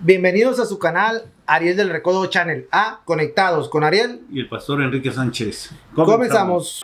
Bienvenidos a su canal Ariel del Recodo Channel a Conectados con Ariel y el pastor Enrique Sánchez. Comenzamos.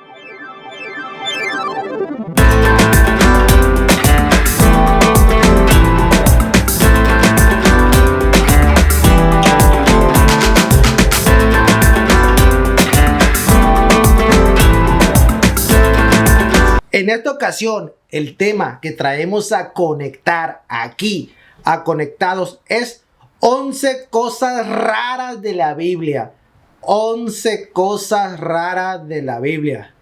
En esta ocasión, el tema que traemos a conectar aquí, a Conectados, es 11 cosas raras de la Biblia. 11 cosas raras de la Biblia.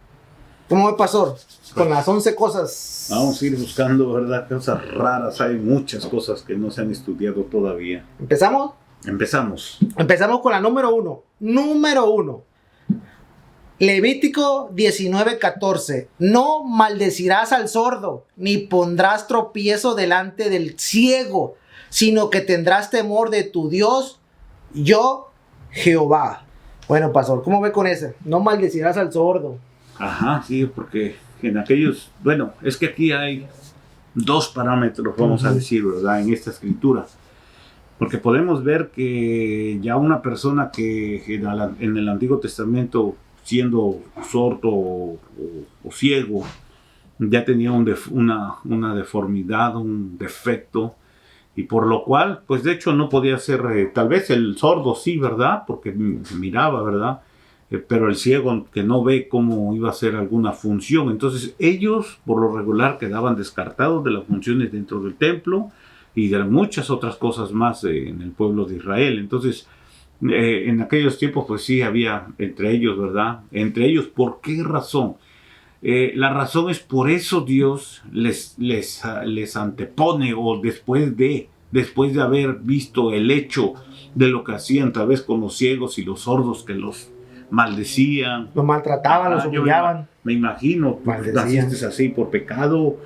¿Cómo me pasó con las 11 cosas? Vamos a ir buscando, ¿verdad? Cosas raras. Hay muchas cosas que no se han estudiado todavía. ¿Empezamos? Empezamos. Empezamos con la número 1. Número 1. Levítico 19:14. No maldecirás al sordo, ni pondrás tropiezo delante del ciego, sino que tendrás temor de tu Dios, yo, Jehová. Bueno, pastor, ¿cómo ve con ese? No maldecirás al sordo. Ajá, sí, porque en aquellos... Bueno, es que aquí hay dos parámetros, vamos a decir, ¿verdad? En esta escritura. Porque podemos ver que ya una persona que en el Antiguo Testamento, siendo sordo o ciego, ya tenía una deformidad, un defecto, y por lo cual, pues de hecho no podía ser, tal vez el sordo sí, ¿verdad? Porque miraba, ¿verdad? Pero el ciego que no ve cómo iba a hacer alguna función. Entonces ellos por lo regular quedaban descartados de las funciones dentro del templo y de muchas otras cosas más en el pueblo de Israel. Entonces en aquellos tiempos pues sí había entre ellos, ¿verdad? Entre ellos, ¿por qué razón? La razón es por eso Dios les antepone, o después de haber visto el hecho de lo que hacían tal vez con los ciegos y los sordos, que los maldecían, los maltrataban, los humillaban. Me imagino, tú naciste así por pecado,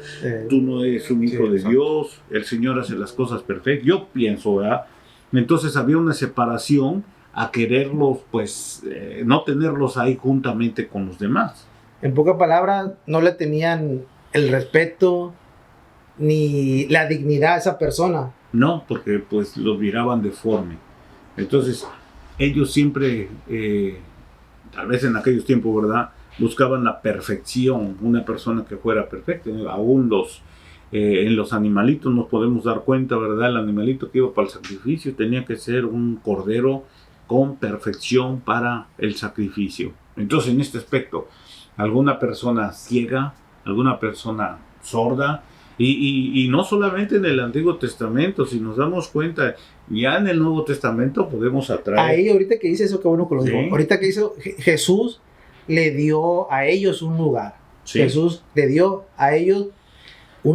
tú no eres un hijo de Dios, el Señor hace las cosas perfectas. Yo pienso, ¿verdad? Entonces había una separación a quererlos, pues, no tenerlos ahí juntamente con los demás. En pocas palabras, no le tenían el respeto ni la dignidad a esa persona. No, porque pues los miraban deforme. Entonces, ellos siempre, tal vez en aquellos tiempos, ¿verdad?, buscaban la perfección, una persona que fuera perfecta. Aún en los animalitos nos podemos dar cuenta, ¿verdad? El animalito que iba para el sacrificio tenía que ser un cordero con perfección para el sacrificio. Entonces, en este aspecto, alguna persona ciega, alguna persona sorda, y no solamente en el Antiguo Testamento, si nos damos cuenta, ya en el Nuevo Testamento podemos atraer. Ahí, ahorita que dice eso, qué bueno que lo dijo. Ahorita que hizo Jesús, le dio a ellos un lugar. Sí. Jesús le dio a ellos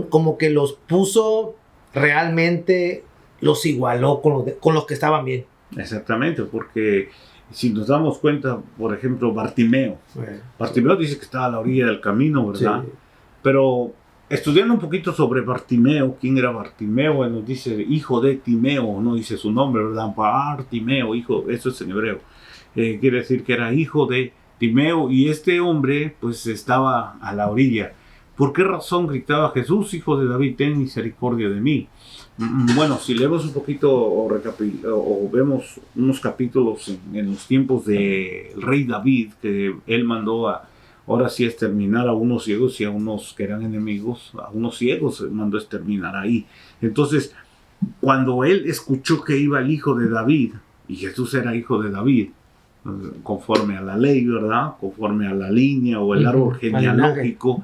como que los puso realmente, los igualó con los que estaban bien. Exactamente, porque si nos damos cuenta, por ejemplo, Bartimeo. Bartimeo dice que estaba a la orilla del camino, ¿verdad? Sí. Pero estudiando un poquito sobre Bartimeo, ¿quién era Bartimeo? Bueno, dice hijo de Timeo, no dice su nombre, ¿verdad? Bartimeo, hijo, eso es en hebreo. Quiere decir que era hijo de Timeo, y este hombre pues estaba a la orilla. ¿Por qué razón gritaba Jesús, hijo de David, ten misericordia de mí? Bueno, si leemos un poquito o vemos unos capítulos en los tiempos del rey David, que él mandó ahora sí exterminar a unos ciegos y a unos que eran enemigos, a unos ciegos mandó exterminar ahí. Entonces, cuando él escuchó que iba el hijo de David, y Jesús era hijo de David, conforme a la ley, ¿verdad? Conforme a la línea o el árbol genealógico,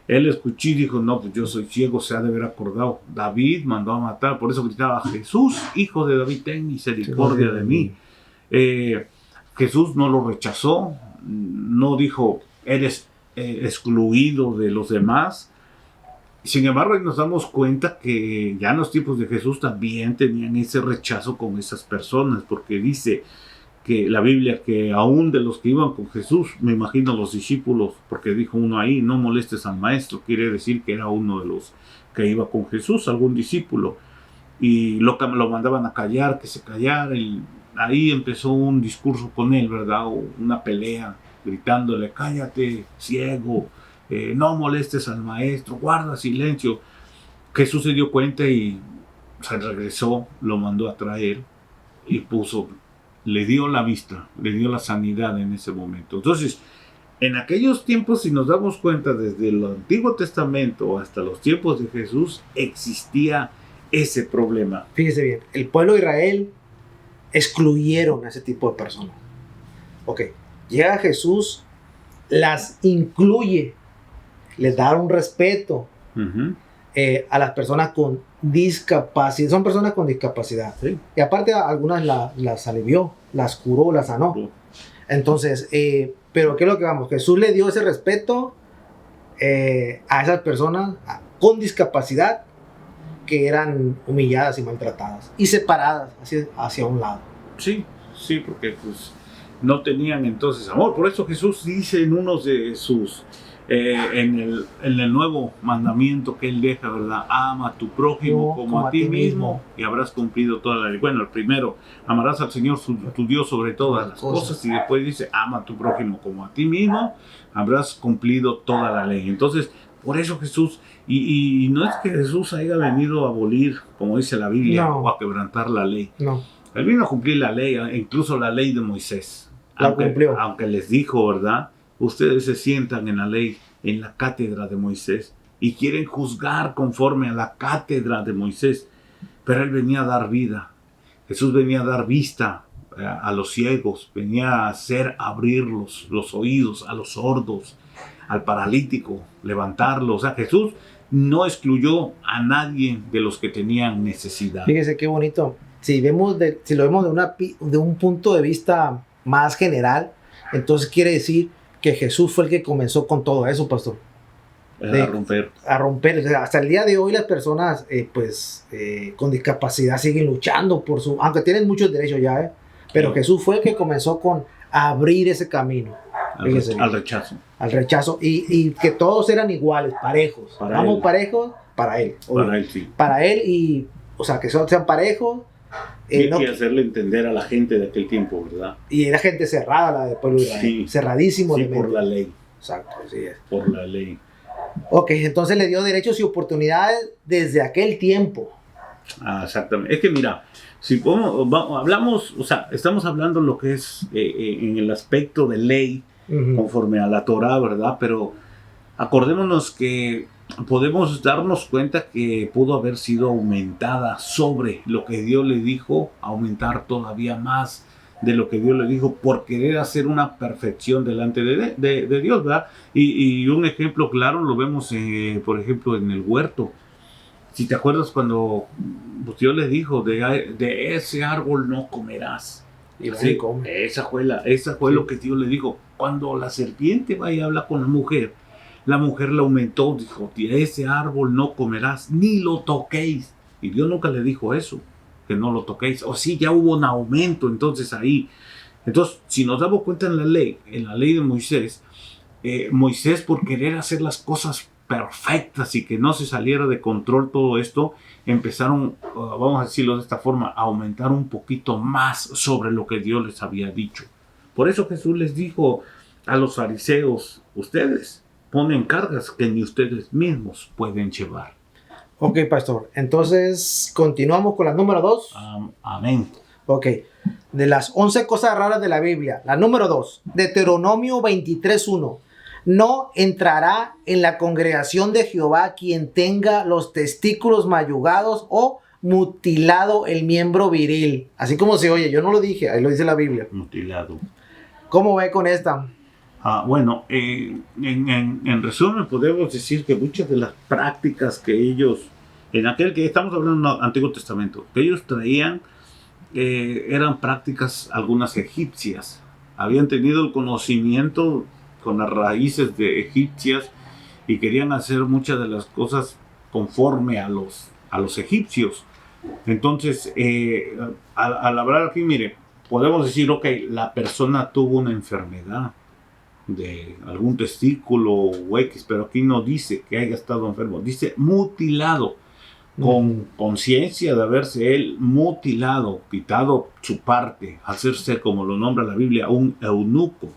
él escuchó y dijo, no, pues yo soy ciego, se ha de haber acordado. David mandó a matar, por eso gritaba, Jesús, hijo de David, ten misericordia de mí. Jesús no lo rechazó, no dijo, eres excluido de los demás. Sin embargo, nos damos cuenta que ya en los tiempos de Jesús también tenían ese rechazo con esas personas, porque dice que la Biblia, que aún de los que iban con Jesús, me imagino los discípulos, porque dijo uno ahí, no molestes al maestro, quiere decir que era uno de los que iba con Jesús, algún discípulo, y lo mandaban a callar, que se callara, y ahí empezó un discurso con él, ¿verdad? O una pelea, gritándole, cállate, ciego, no molestes al maestro, guarda silencio. Jesús se dio cuenta y se regresó, lo mandó a traer y le dio la vista, le dio la sanidad en ese momento. Entonces, en aquellos tiempos, si nos damos cuenta, desde el Antiguo Testamento hasta los tiempos de Jesús, existía ese problema. Fíjese bien, el pueblo de Israel excluyeron a ese tipo de personas. Ok, llega Jesús, las incluye, les da un respeto a las personas con discapacidad. Son personas con discapacidad. Sí. Y aparte algunas las alivió, las curó, las sanó. Sí. Entonces, pero ¿qué es lo que vamos? Jesús le dio ese respeto a esas personas con discapacidad que eran humilladas y maltratadas y separadas hacia un lado. Sí, sí, porque pues no tenían entonces amor. Por eso Jesús dice en uno de sus en el nuevo mandamiento que él deja, ¿verdad? Ama a tu prójimo como a ti mismo y habrás cumplido toda la ley. Bueno, el primero, amarás al Señor tu Dios sobre todas las cosas, y después dice, ama a tu prójimo como a ti mismo, habrás cumplido toda la ley. Entonces, por eso Jesús, y no es que Jesús haya venido a abolir, como dice la Biblia, o a quebrantar la ley. No. Él vino a cumplir la ley, incluso la ley de Moisés. Aunque les dijo, ¿verdad? Ustedes se sientan en la ley, en la cátedra de Moisés, y quieren juzgar conforme a la cátedra de Moisés. Pero él venía a dar vida. Jesús venía a dar vista a los ciegos, venía a abrir los oídos a los sordos, al paralítico, levantarlo. O sea, Jesús no excluyó a nadie de los que tenían necesidad. Fíjese qué bonito. Si lo vemos de un punto de vista más general, entonces quiere decir que Jesús fue el que comenzó con todo eso, pastor. A romper. O sea, hasta el día de hoy las personas con discapacidad siguen luchando aunque tienen muchos derechos ya, pero sí. Jesús fue el que comenzó con abrir ese camino. Al rechazo. Al rechazo. Y que todos eran iguales, parejos. Vamos parejos para él. Para él, sí. Para él y, o sea, que sean parejos. Y hacerle entender a la gente de aquel tiempo, ¿verdad? Y era gente cerrada, la del pueblo de Israel. Sí, cerradísimo. Sí, por la ley. Exacto, así es. Por la ley. Ok, entonces le dio derechos y oportunidades desde aquel tiempo. Exactamente. Es que mira, si hablamos, o sea, estamos hablando lo que es en el aspecto de ley, conforme a la Torá, ¿verdad? Pero acordémonos que podemos darnos cuenta que pudo haber sido aumentada sobre lo que Dios le dijo, aumentar todavía más de lo que Dios le dijo por querer hacer una perfección delante de Dios, ¿verdad? Y un ejemplo claro lo vemos, por ejemplo, en el huerto. Si te acuerdas cuando Dios les dijo, de ese árbol no comerás. Y así come. Esa fue lo que Dios le dijo. Cuando la serpiente vaya a hablar con la mujer le aumentó, dijo, de ese árbol no comerás, ni lo toquéis. Y Dios nunca le dijo eso, que no lo toquéis. O sí, ya hubo un aumento entonces ahí. Entonces, si nos damos cuenta en la ley de Moisés, Moisés por querer hacer las cosas perfectas y que no se saliera de control todo esto, empezaron, vamos a decirlo de esta forma, a aumentar un poquito más sobre lo que Dios les había dicho. Por eso Jesús les dijo a los fariseos, ustedes ponen cargas que ni ustedes mismos pueden llevar. Ok, pastor. Entonces, continuamos con la número 2. Amén. Ok. De las 11 cosas raras de la Biblia. La número 2. Deuteronomio 23:1. No entrará en la congregación de Jehová quien tenga los testículos mayugados o mutilado el miembro viril. Así como se oye. Yo no lo dije. Ahí lo dice la Biblia. Mutilado. ¿Cómo ve con esta? Bueno, en resumen podemos decir que muchas de las prácticas que ellos, en aquel que estamos hablando del Antiguo Testamento, que ellos traían, eran prácticas algunas egipcias. Habían tenido el conocimiento con las raíces de egipcias y querían hacer muchas de las cosas conforme a los egipcios. Entonces, al hablar aquí, mire, podemos decir, ok, la persona tuvo una enfermedad de algún testículo o X, pero aquí no dice que haya estado enfermo, dice mutilado, con conciencia de haberse él mutilado, quitado su parte, hacerse, como lo nombra la Biblia, un eunuco.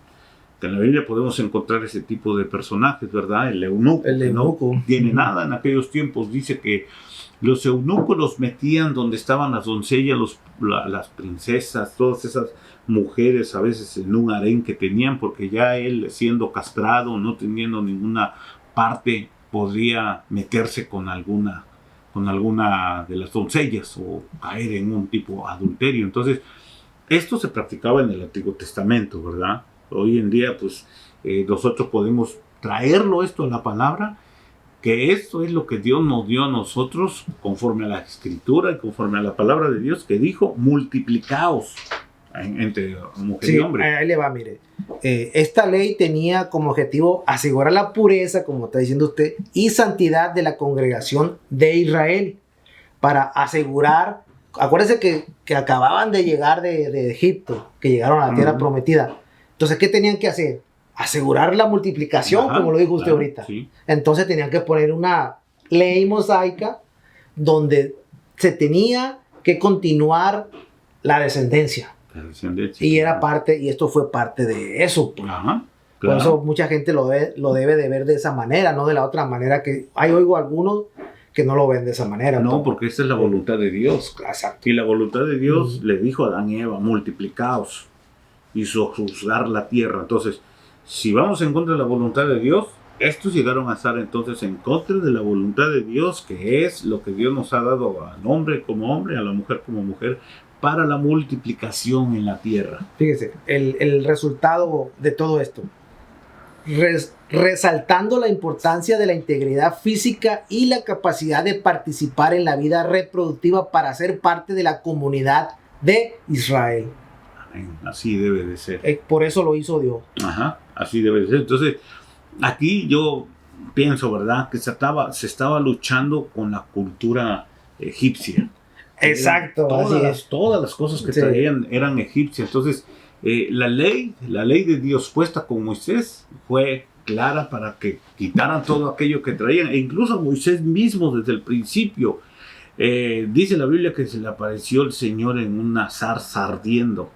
Que en la Biblia podemos encontrar ese tipo de personajes, ¿verdad? El eunuco, que no tiene nada en aquellos tiempos, dice que Los eunucos los metían donde estaban las doncellas, las princesas, todas esas mujeres, a veces en un harén que tenían, porque ya él, siendo castrado, no teniendo ninguna parte, podría meterse con alguna de las doncellas o caer en un tipo adulterio. Entonces, esto se practicaba en el Antiguo Testamento, ¿verdad? Hoy en día, pues, nosotros podemos traerlo esto a la palabra, que esto es lo que Dios nos dio a nosotros conforme a la Escritura y conforme a la palabra de Dios, que dijo, multiplicaos entre mujer y hombre. Ahí le va, mire. Esta ley tenía como objetivo asegurar la pureza, como está diciendo usted, y santidad de la congregación de Israel, para asegurar, acuérdense que acababan de llegar de Egipto, que llegaron a la tierra prometida. Entonces, ¿qué tenían que hacer? Asegurar la multiplicación, como lo dijo usted ahorita. Sí. Entonces tenían que poner una ley mosaica donde se tenía que continuar la descendencia. Y era parte, y esto fue parte de eso. Pues. Ajá, claro. Por eso mucha gente lo debe de ver de esa manera, no de la otra manera que hay, oigo algunos que no lo ven de esa manera. No, porque esta es la voluntad de Dios. Exacto. Y la voluntad de Dios le dijo a Adán y Eva, multiplicaos y sojuzgar la tierra. Entonces, si vamos en contra de la voluntad de Dios, estos llegaron a estar entonces en contra de la voluntad de Dios, que es lo que Dios nos ha dado al hombre como hombre, a la mujer como mujer, para la multiplicación en la tierra. Fíjese, el resultado de todo esto, resaltando la importancia de la integridad física y la capacidad de participar en la vida reproductiva para ser parte de la comunidad de Israel. Así debe de ser. Por eso lo hizo Dios. Ajá, así debe de ser. Entonces, aquí yo pienso, ¿verdad?, que se estaba luchando con la cultura egipcia. Exacto. Todas las cosas que traían eran egipcias. Entonces, la ley de Dios puesta con Moisés fue clara para que quitaran todo aquello que traían. E incluso Moisés mismo, desde el principio, dice la Biblia que se le apareció el Señor en una zarza ardiendo.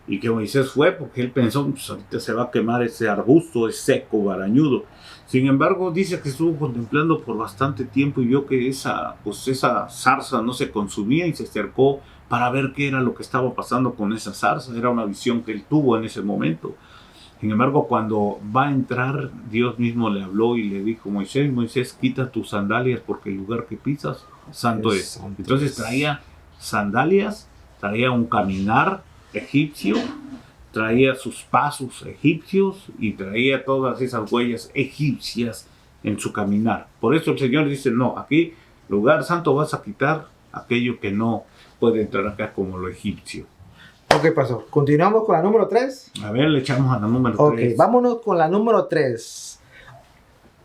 Y que Moisés fue porque él pensó, pues ahorita se va a quemar ese arbusto, es seco, barañudo. Sin embargo, dice que estuvo contemplando por bastante tiempo y vio que esa zarza no se consumía y se acercó para ver qué era lo que estaba pasando con esa zarza. Era una visión que él tuvo en ese momento. Sin embargo, cuando va a entrar, Dios mismo le habló y le dijo, Moisés, quita tus sandalias porque el lugar que pisas santo es. Entonces traía sandalias, traía un caminar egipcio, traía sus pasos egipcios y traía todas esas huellas egipcias en su caminar. Por eso el Señor dice, no, aquí lugar santo vas a quitar aquello que no puede entrar acá como lo egipcio. ¿Qué pasó? ¿Continuamos con la número 3? A ver, le echamos a la número 3. Ok, vámonos con la número 3.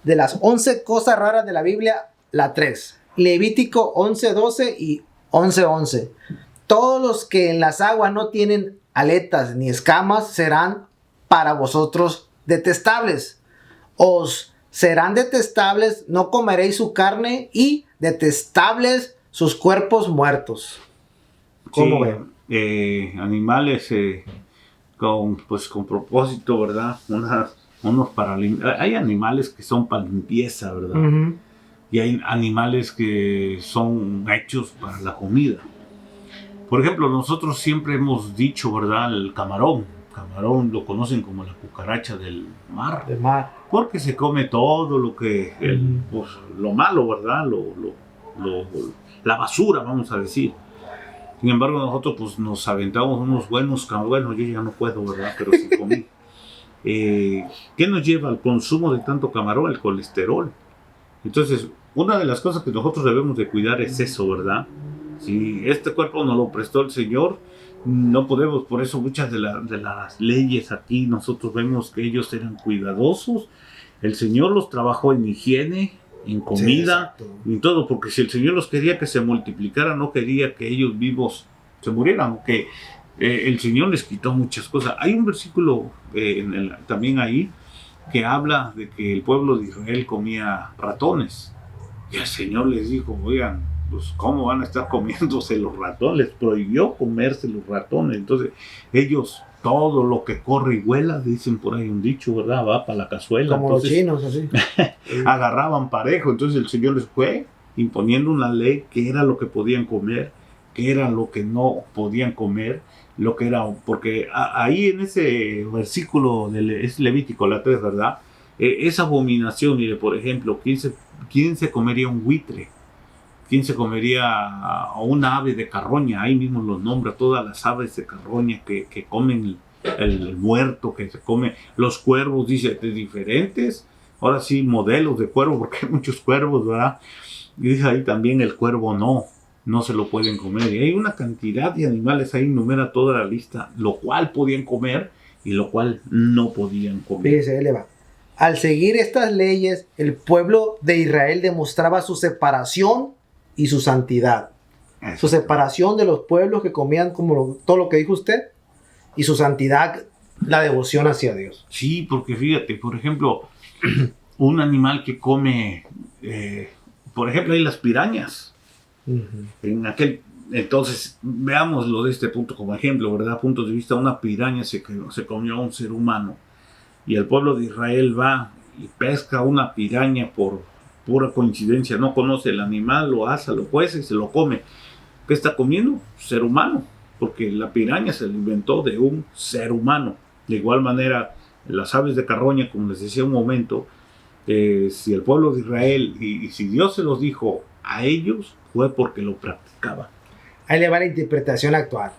De las 11 cosas raras de la Biblia, la 3. Levítico 11:12 y 11:11. Todos los que en las aguas no tienen aletas ni escamas serán para vosotros detestables. Os serán detestables, no comeréis su carne y detestables sus cuerpos muertos. ¿Cómo ven? Animales con propósito, ¿verdad? Unos para hay animales que son para limpieza, ¿verdad? Uh-huh. Y hay animales que son hechos para la comida. Por ejemplo, nosotros siempre hemos dicho, ¿verdad? El camarón lo conocen como la cucaracha del mar. Del mar. Porque se come todo lo que, pues, lo malo, ¿verdad? La basura, vamos a decir. Sin embargo, nosotros pues nos aventamos unos buenos camarones. Bueno, yo ya no puedo, ¿verdad? Pero sí comí. ¿Qué nos lleva al consumo de tanto camarón? El colesterol. Entonces, una de las cosas que nosotros debemos de cuidar es eso, ¿verdad? Si este cuerpo nos lo prestó el Señor, no podemos, por eso muchas de las leyes aquí nosotros vemos que ellos eran cuidadosos. El Señor los trabajó en higiene, en comida, sí, en todo, porque si el Señor los quería que se multiplicaran, no quería que ellos vivos se murieran, porque el Señor les quitó muchas cosas. Hay un versículo también ahí que habla de que el pueblo de Israel comía ratones, y el Señor les dijo, oigan, pues ¿cómo van a estar comiéndose los ratones? Les prohibió comerse los ratones. Entonces ellos, todo lo que corre y vuela, dicen por ahí un dicho, ¿verdad? Va para la cazuela. Como entonces, los chinos, así. Agarraban parejo. Entonces el Señor les fue imponiendo una ley que era lo que podían comer, que era lo que no podían comer, lo que era, porque ahí en ese versículo es Levítico, la 3, ¿verdad? Esa abominación, mire, por ejemplo, ¿quién se comería un buitre? ¿Quién se comería a una ave de carroña? Ahí mismo los nombra, todas las aves de carroña que comen el muerto, que se come. Los cuervos, dice, de diferentes, ahora sí, modelos de cuervo, porque hay muchos cuervos, ¿verdad? Y dice ahí también el cuervo no se lo pueden comer. Y hay una cantidad de animales, ahí enumera toda la lista, lo cual podían comer y lo cual no podían comer. Fíjese, eleva. Al seguir estas leyes, el pueblo de Israel demostraba su separación y su santidad. Su separación de los pueblos que comían todo lo que dijo usted, y su santidad, la devoción hacia Dios. Sí, porque fíjate, por ejemplo, un animal que come, por ejemplo, hay las pirañas. Entonces, veámoslo de este punto como ejemplo, ¿verdad? Punto de vista, una piraña se comió a un ser humano, y el pueblo de Israel va y pesca una piraña por pura coincidencia, no conoce el animal, lo asa, lo cuece y se lo come. ¿Qué está comiendo? Ser humano, porque la piraña se alimentó de un ser humano. De igual manera, las aves de carroña, como les decía un momento, si el pueblo de Israel, y si Dios se los dijo a ellos, fue porque lo practicaban. Ahí le va la interpretación actual.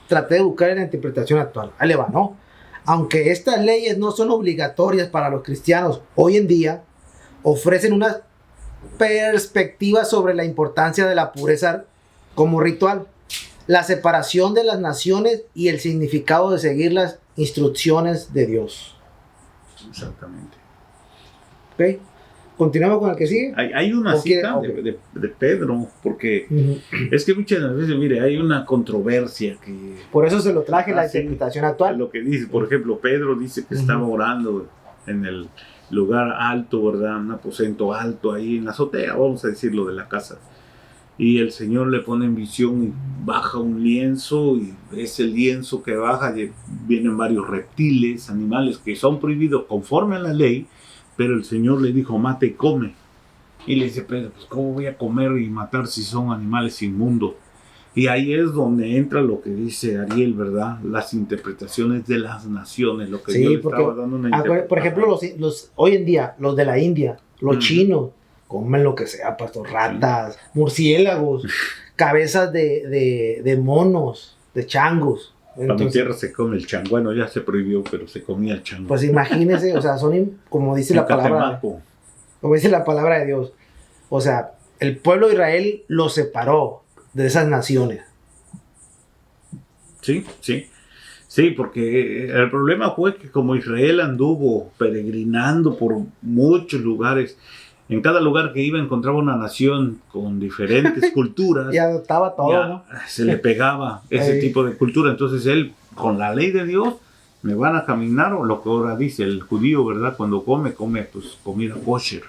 Traté de buscar la interpretación actual. Ahí le va, ¿no? Aunque estas leyes no son obligatorias para los cristianos hoy en día, ofrecen una perspectiva sobre la importancia de la pureza como ritual, la separación de las naciones y el significado de seguir las instrucciones de Dios. Exactamente. ¿Ok? ¿Continuamos con el que sigue? Hay una cita de Pedro, porque es que muchas veces, mire, hay una controversia que... Por eso se lo traje la interpretación actual. Lo que dice, por ejemplo, Pedro dice que estaba orando en el lugar alto, ¿verdad? Un aposento alto ahí en la azotea, vamos a decirlo, de la casa. Y el Señor le pone en visión y baja un lienzo, y ese lienzo que baja, vienen varios reptiles, animales que son prohibidos conforme a la ley, pero el Señor le dijo, mate y come. Y le dice Pedro, pues ¿cómo voy a comer y matar si son animales inmundos? Y ahí es donde entra lo que dice Ariel, ¿verdad? Las interpretaciones de las naciones, lo que Dios estaba dando una interpretación. Por ejemplo, hoy en día, los de la India, los chinos, comen lo que sea, pastor, ratas, murciélagos, cabezas de monos, de changos. Entonces, a mi tierra se come el chango. Bueno, ya se prohibió, pero se comía el chango. Pues imagínese, o sea, como dice la palabra, como dice la palabra de Dios. O sea, el pueblo de Israel lo separó de esas naciones. Sí, porque el problema fue que como Israel anduvo peregrinando por muchos lugares, en cada lugar que iba encontraba una nación con diferentes culturas. Y adoptaba todo, ¿no? Se le pegaba ese tipo de cultura. Entonces él, con la ley de Dios, me van a caminar, o lo que ahora dice el judío, ¿verdad? Cuando come pues comida kosher,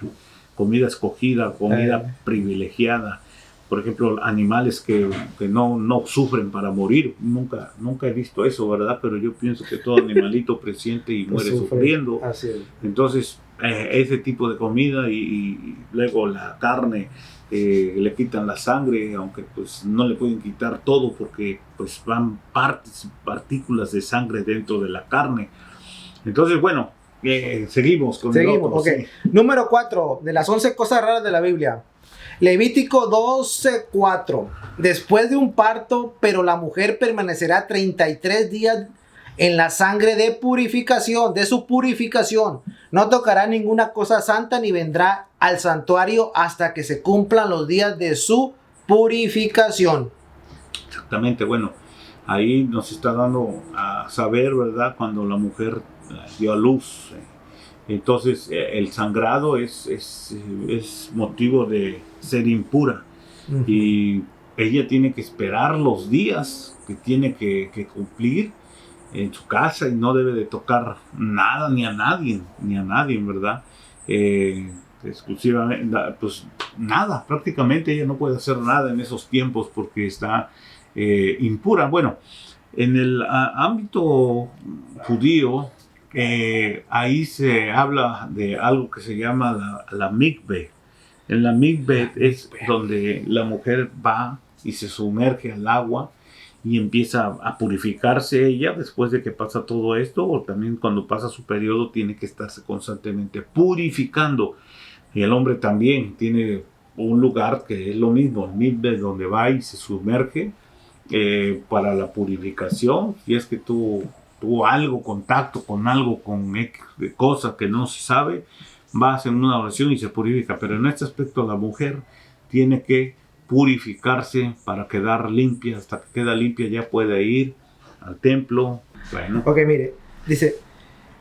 comida escogida, comida privilegiada. Por ejemplo, animales que no sufren para morir. Nunca he visto eso, ¿verdad? Pero yo pienso que todo animalito presiente y muere sufriendo. Así es. Entonces, ese tipo de comida y luego la carne, le quitan la sangre, aunque pues no le pueden quitar todo porque pues van partículas de sangre dentro de la carne. Entonces, bueno, seguimos con el otro. Okay. Sí. Número 4 de las 11 cosas raras de la Biblia. Levítico 12:4. Después de un parto, pero la mujer permanecerá 33 días en la sangre de su purificación. No tocará ninguna cosa santa ni vendrá al santuario hasta que se cumplan los días de su purificación. Exactamente, bueno, ahí nos está dando a saber, ¿verdad? Cuando la mujer dio a luz. Entonces el sangrado es motivo de ser impura. Y ella tiene que esperar los días que tiene que cumplir en su casa y no debe de tocar nada ni a nadie, ¿verdad? Exclusivamente, pues nada, prácticamente ella no puede hacer nada en esos tiempos porque está impura. Bueno, en el ámbito judío, ahí se habla de algo que se llama la mikve, En la mikveh es donde la mujer va y se sumerge al agua y empieza a purificarse ella después de que pasa todo esto, o también cuando pasa su periodo tiene que estarse constantemente purificando. Y el hombre también tiene un lugar que es lo mismo, el mikveh, donde va y se sumerge para la purificación. Y es que tuvo algo, contacto con algo, con cosas que no se sabe, va a hacer una oración y se purifica. Pero en este aspecto la mujer tiene que purificarse para quedar limpia. Hasta que queda limpia ya puede ir al templo. Bueno. Ok, mire, dice,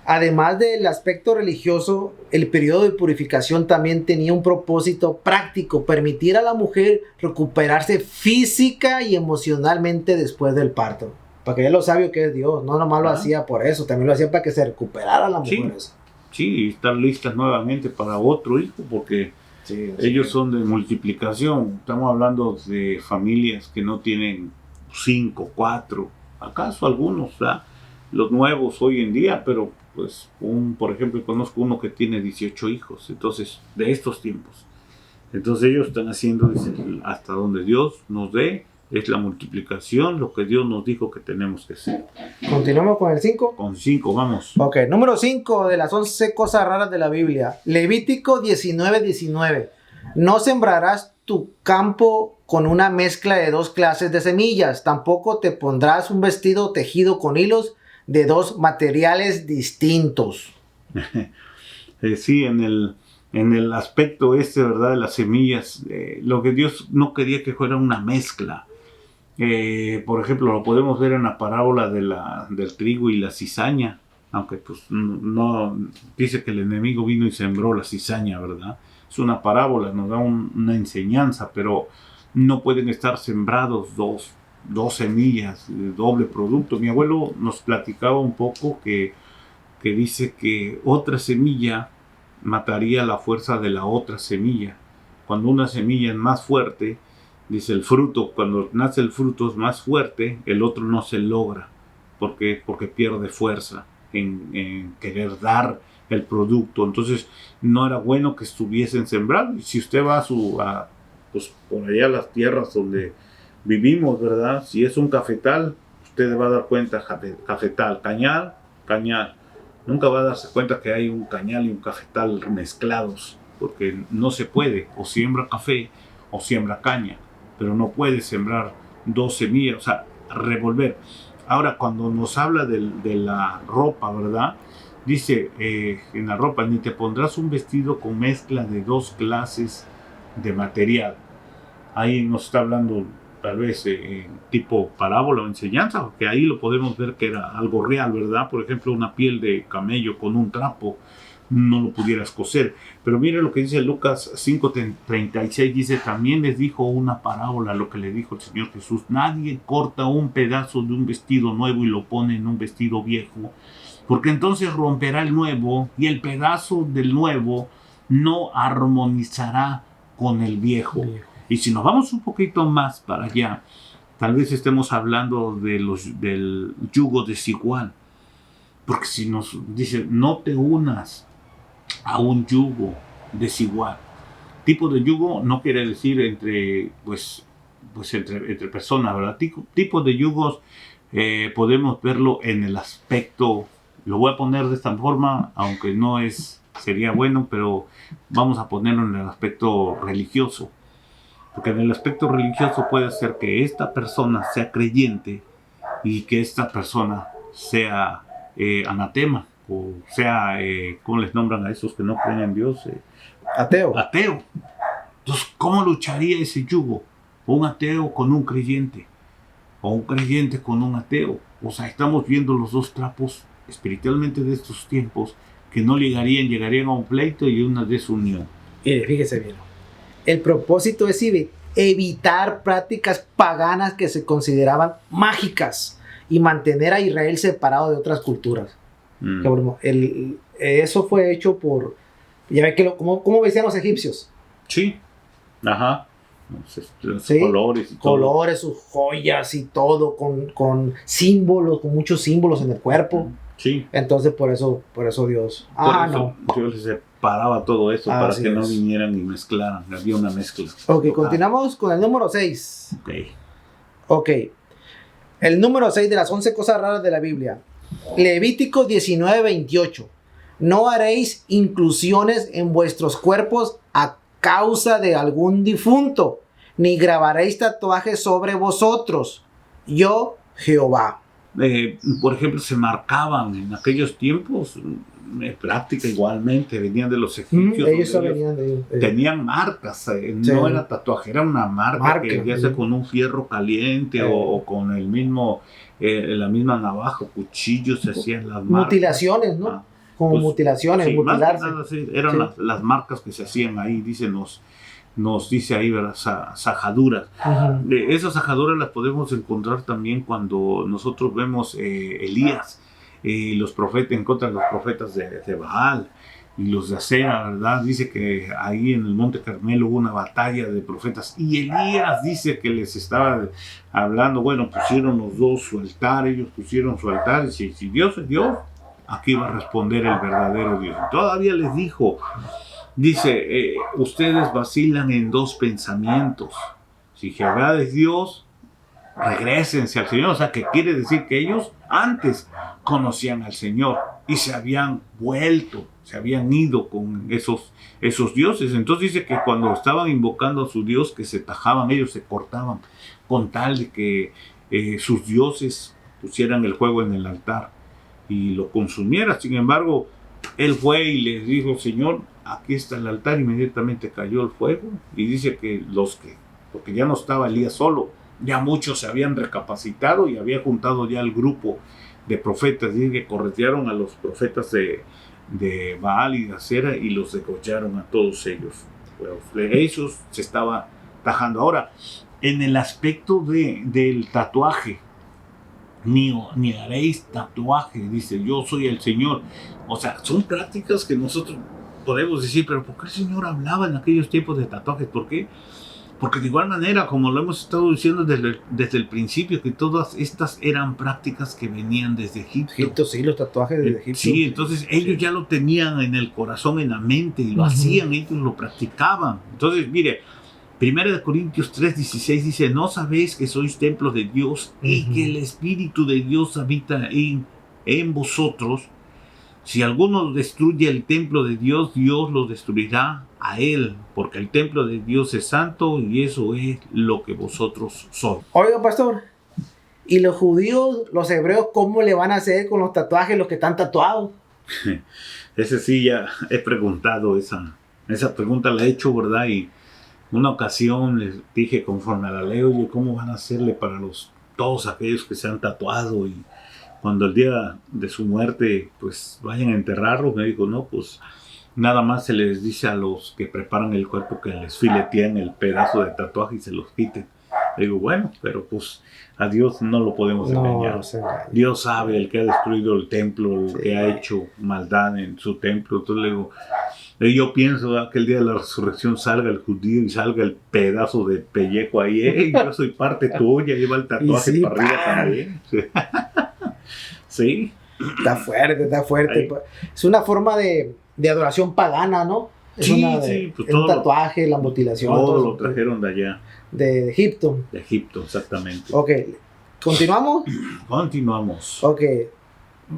además del aspecto religioso, el periodo de purificación también tenía un propósito práctico: permitir a la mujer recuperarse física y emocionalmente después del parto. Para que ella lo sabio que es Dios, no nomás lo hacía por eso, también lo hacía para que se recuperara la mujer. Sí, y estar listas nuevamente para otro hijo, porque ellos son de multiplicación. Estamos hablando de familias que no tienen 5, 4, acaso algunos, ¿verdad? Los nuevos hoy en día, pero pues por ejemplo, conozco uno que tiene 18 hijos, entonces, de estos tiempos. Entonces ellos están haciendo, dicen, hasta donde Dios nos dé, es la multiplicación, lo que Dios nos dijo que tenemos que hacer. Continuamos con el 5. Con 5, vamos. Ok, número 5 de las 11 cosas raras de la Biblia. Levítico 19:19. No sembrarás tu campo con una mezcla de 2 clases de semillas. Tampoco te pondrás un vestido tejido con hilos de 2 materiales distintos. Sí, en el aspecto ¿verdad? De las semillas, lo que Dios no quería que fuera una mezcla. Por ejemplo, lo podemos ver en la parábola del trigo y la cizaña, aunque pues no dice que el enemigo vino y sembró la cizaña, ¿verdad? Es una parábola, nos da una enseñanza, pero no pueden estar sembrados dos semillas de doble producto. Mi abuelo nos platicaba un poco que dice que otra semilla mataría la fuerza de la otra semilla. Cuando una semilla es más fuerte, dice el fruto, cuando nace el fruto es más fuerte, el otro no se logra, porque pierde fuerza en querer dar el producto. Entonces no era bueno que estuviesen sembrados. Y si usted va pues por allá a las tierras donde vivimos, ¿verdad? Si es un cafetal, usted va a dar cuenta, cafetal, cañal. Nunca va a darse cuenta que hay un cañal y un cafetal mezclados, porque no se puede, o siembra café o siembra caña, pero no puede sembrar 2 semillas, o sea, revolver. Ahora, cuando nos habla de la ropa, ¿verdad? Dice en la ropa, ni te pondrás un vestido con mezcla de 2 clases de material. Ahí nos está hablando tal vez tipo parábola o enseñanza, porque ahí lo podemos ver que era algo real, ¿verdad? Por ejemplo, una piel de camello con un trapo no lo pudieras coser. Pero mire lo que dice Lucas 5:36, dice, también les dijo una parábola, lo que le dijo el Señor Jesús: nadie corta un pedazo de un vestido nuevo y lo pone en un vestido viejo, porque entonces romperá el nuevo y el pedazo del nuevo no armonizará con el viejo. Y si nos vamos un poquito más para allá, tal vez estemos hablando del yugo desigual. Porque si nos dice, no te unas a un yugo desigual. Tipo de yugo no quiere decir entre personas, ¿verdad? Tipo de yugos podemos verlo en el aspecto, lo voy a poner de esta forma, aunque no sería bueno, pero vamos a ponerlo en el aspecto religioso. Porque en el aspecto religioso puede ser que esta persona sea creyente y que esta persona sea anatema, o sea, ¿cómo les nombran a esos que no creen en Dios? Ateo. Entonces, ¿cómo lucharía ese yugo? Un ateo con un creyente, o un creyente con un ateo. O sea, estamos viendo los 2 trapos espiritualmente de estos tiempos que no llegarían a un pleito y una desunión. Y fíjese bien. El propósito es evitar prácticas paganas que se consideraban mágicas y mantener a Israel separado de otras culturas. Eso fue hecho por... Ya ve que ¿cómo vestían los egipcios? Sí, ajá. ¿Sí? Colores y todo. Colores, sus joyas y todo, con símbolos, con muchos símbolos en el cuerpo. Sí. Entonces por eso Dios... Dios paraba todo eso para Así que no es. vinieran y mezclaran. Había una mezcla. Ok, continuamos con el número 6. Ok. Ok. El número 6 de las 11 cosas raras de la Biblia. Levítico 19:28. No haréis inclusiones en vuestros cuerpos a causa de algún difunto, ni grabaréis tatuajes sobre vosotros. Yo, Jehová. Por ejemplo, se marcaban en aquellos tiempos, práctica igualmente, venían de los egipcios. Ellos donde venían de... tenían marcas, Sí. no era tatuaje, era una marca que ya sea sí. con un fierro caliente o con el mismo, la misma navaja o cuchillo se hacían las marcas. Mutilaciones, ¿no? Ah, Como pues, mutilaciones, sí, más que mutilarse. nada, sí, eran Sí. las marcas que se hacían ahí, dice, nos dice ahí, ¿verdad? Sajaduras. Ujú. Esas sajaduras las podemos encontrar también cuando nosotros vemos Elías, los profetas, en contra de los profetas de Baal y los de Acera, ¿verdad? Dice que ahí en el Monte Carmelo hubo una batalla de profetas y Elías dice que les estaba hablando, bueno, pusieron los dos su altar, ellos pusieron su altar y si Dios es Dios, aquí va a responder el verdadero Dios. Y todavía les dijo, dice, ustedes vacilan en dos pensamientos. Si Jehová es Dios, regrésense al Señor. O sea, que quiere decir que ellos antes conocían al Señor y se habían vuelto, se habían ido con esos dioses. Entonces dice que cuando estaban invocando a su Dios, que se tajaban, ellos se cortaban con tal de que sus dioses pusieran el fuego en el altar y lo consumiera. Sin embargo, él fue y les dijo, Señor, aquí está el altar. Inmediatamente cayó el fuego y dice que porque ya no estaba Elías solo, ya muchos se habían recapacitado y había juntado ya el grupo de profetas. Dice que corretearon a los profetas de Baal y de Acera y los degollaron a todos ellos. Pues, ellos se estaba tajando. Ahora, en el aspecto del tatuaje, ni haréis tatuaje, dice, yo soy el Señor. O sea, son prácticas que nosotros podemos decir, pero ¿por qué el Señor hablaba en aquellos tiempos de tatuajes? ¿Por qué? Porque de igual manera, como lo hemos estado diciendo desde el principio, que todas estas eran prácticas que venían desde Egipto. Egipto, sí, los tatuajes de Egipto. Sí, entonces ellos ya lo tenían en el corazón, en la mente, y lo hacían, ellos lo practicaban. Entonces, mire, 1 Corintios 3:16 dice, ¿no sabéis que sois templo de Dios y que el Espíritu de Dios habita en vosotros? Si alguno destruye el templo de Dios, Dios lo destruirá a él, porque el templo de Dios es santo y eso es lo que vosotros sois. Oiga, pastor, ¿y los judíos, los hebreos, cómo le van a hacer con los tatuajes, los que están tatuados? Ese sí, ya he preguntado, esa pregunta la he hecho, ¿verdad? Y una ocasión les dije, conforme a la ley, oye, ¿cómo van a hacerle para todos aquellos que se han tatuado? Y cuando el día de su muerte, pues vayan a enterrarlo, me dijo, no, pues nada más se les dice a los que preparan el cuerpo que les fileteen el pedazo de tatuaje y se los quiten. Le digo, bueno, pero pues a Dios no lo podemos engañar. No se engaña. Dios sabe, el que ha destruido el templo, el que ha hecho maldad en su templo. Entonces le digo, yo pienso que el día de la resurrección salga el judío y salga el pedazo de pellejo ahí. Yo soy parte tuya, lleva el tatuaje sí, para arriba también. Sí. Está fuerte, está fuerte. Ahí. Es una forma de adoración pagana, ¿no? Es Sí, una pues es un tatuaje, la mutilación. Todo eso, lo trajeron de allá, de Egipto. de Egipto, exactamente. Ok, ¿continuamos? Continuamos. Ok.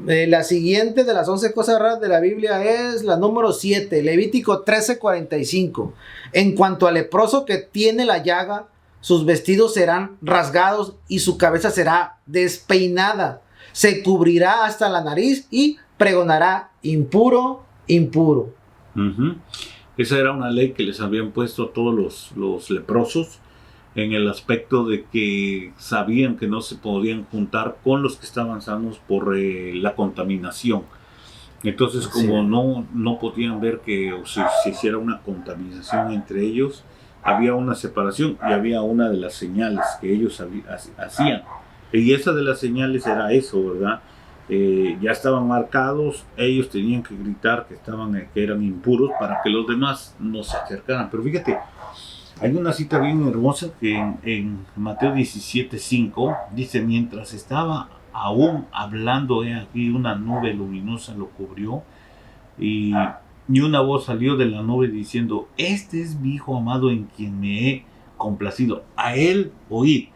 La siguiente de las 11 cosas raras de la Biblia es la número 7, Levítico 13:45. En cuanto al leproso que tiene la llaga, sus vestidos serán rasgados y su cabeza será despeinada. Se cubrirá hasta la nariz y pregonará impuro, impuro. Uh-huh. Esa era una ley que les habían puesto a todos los leprosos, en el aspecto de que sabían que no se podían juntar con los que estaban sanos por la contaminación. Entonces, como no podían ver que se hiciera una contaminación entre ellos, había una separación y había una de las señales que ellos hacían. Y esa de las señales era eso, ¿verdad? Ya estaban marcados, ellos tenían que gritar que eran impuros para que los demás no se acercaran. Pero fíjate, hay una cita bien hermosa que en Mateo 17:5 dice, mientras estaba aún hablando, aquí una nube luminosa lo cubrió y y una voz salió de la nube diciendo: este es mi hijo amado en quien me he complacido, a él oíd.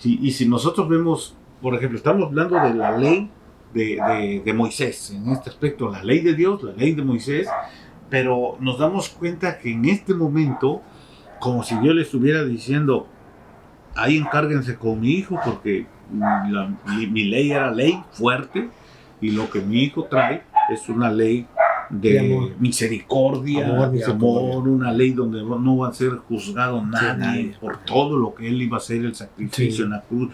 Y si nosotros vemos, por ejemplo, estamos hablando de la ley de Moisés, en este aspecto, la ley de Dios, la ley de Moisés, pero nos damos cuenta que en este momento, como si Dios le estuviera diciendo: ahí encárguense con mi hijo, porque mi ley era ley fuerte, y lo que mi hijo trae es una ley de misericordia, de amor, una ley donde no va a ser juzgado nadie por todo lo que él iba a hacer, el sacrificio en la cruz,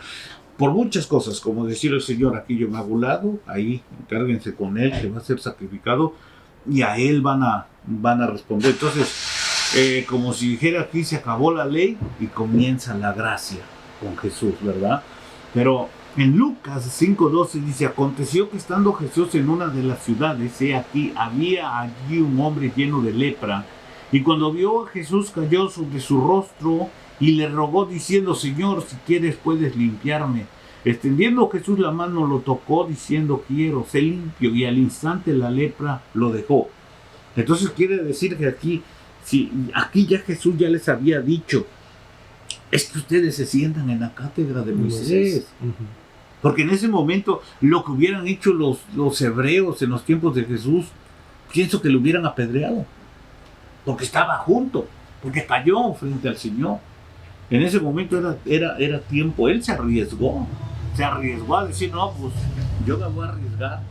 por muchas cosas, como decir el Señor: aquí yo me hago lado, ahí encárguense con él, que va a ser sacrificado, y a él van a responder. Entonces, como si dijera, aquí se acabó la ley y comienza la gracia con Jesús, ¿verdad? Pero en Lucas 5:12 dice: aconteció que estando Jesús en una de las ciudades, había allí un hombre lleno de lepra, y cuando vio a Jesús cayó sobre su rostro y le rogó diciendo: Señor, si quieres puedes limpiarme. Extendiendo Jesús la mano lo tocó diciendo: quiero, sé limpio, y al instante la lepra lo dejó. Entonces quiere decir que aquí ya Jesús ya les había dicho: es que ustedes se sientan en la cátedra de Moisés. Porque en ese momento lo que hubieran hecho los hebreos en los tiempos de Jesús, pienso que lo hubieran apedreado, porque estaba junto, porque cayó frente al Señor. En ese momento era tiempo, él se arriesgó a decir: no, pues yo me voy a arriesgar.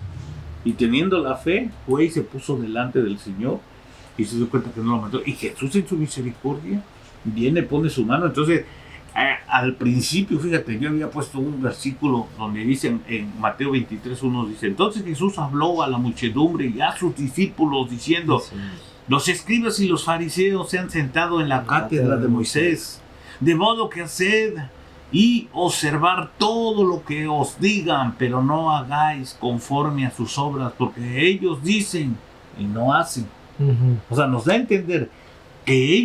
Y teniendo la fe, fue y se puso delante del Señor y se dio cuenta que no lo mató. Y Jesús, en su misericordia, viene, pone su mano. Entonces, al principio, fíjate, yo había puesto un versículo donde dicen en Mateo 23:1, dice: entonces Jesús habló a la muchedumbre y a sus discípulos diciendo: los escribas y los fariseos se han sentado en la cátedra de Moisés, de modo que haced y observar todo lo que os digan, pero no hagáis conforme a sus obras, porque ellos dicen y no hacen. O sea, nos da a entender que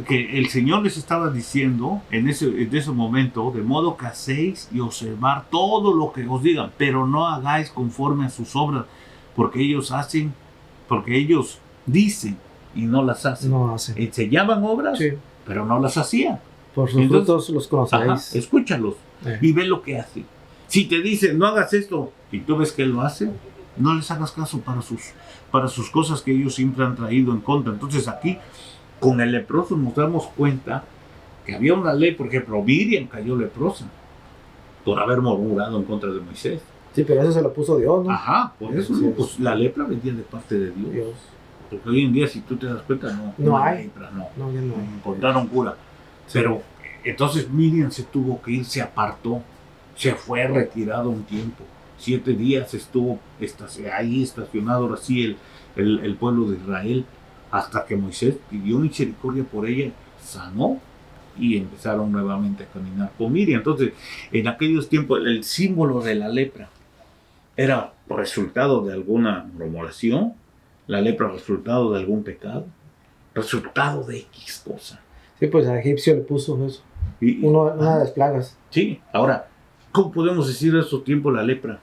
el Señor les estaba diciendo en ese momento: de modo que hacéis y observar todo lo que os digan, pero no hagáis conforme a sus obras, porque ellos dicen y no las hacen. Enseñaban obras, sí, pero no las hacían. Por sus frutos los conoceréis. Escúchalos y ve lo que hacen. Si te dicen: no hagas esto, y tú ves que él lo hace, no les hagas caso para sus cosas que ellos siempre han traído en contra. Entonces aquí, con el leproso, nos damos cuenta que había una ley. Por ejemplo, Miriam cayó leprosa por haber murmurado en contra de Moisés. Sí, pero eso se lo puso Dios, ¿no? Ajá, por eso pues, la lepra venía de parte de Dios. Porque hoy en día, si tú te das cuenta, no hay lepra, no hay. Encontraron cura. Sí. Pero entonces Miriam se tuvo que ir, se apartó, se fue retirado un tiempo. 7 días estuvo ahí estacionado así el pueblo de Israel, hasta que Moisés pidió misericordia por ella, sanó y empezaron nuevamente a caminar con Miriam. Entonces, en aquellos tiempos, el símbolo de la lepra era resultado de alguna murmuración, la lepra resultado de algún pecado, resultado de X cosa. Sí, pues a egipcio le puso eso, una de las plagas. Sí, ahora, ¿cómo podemos decir en estos tiempos la lepra?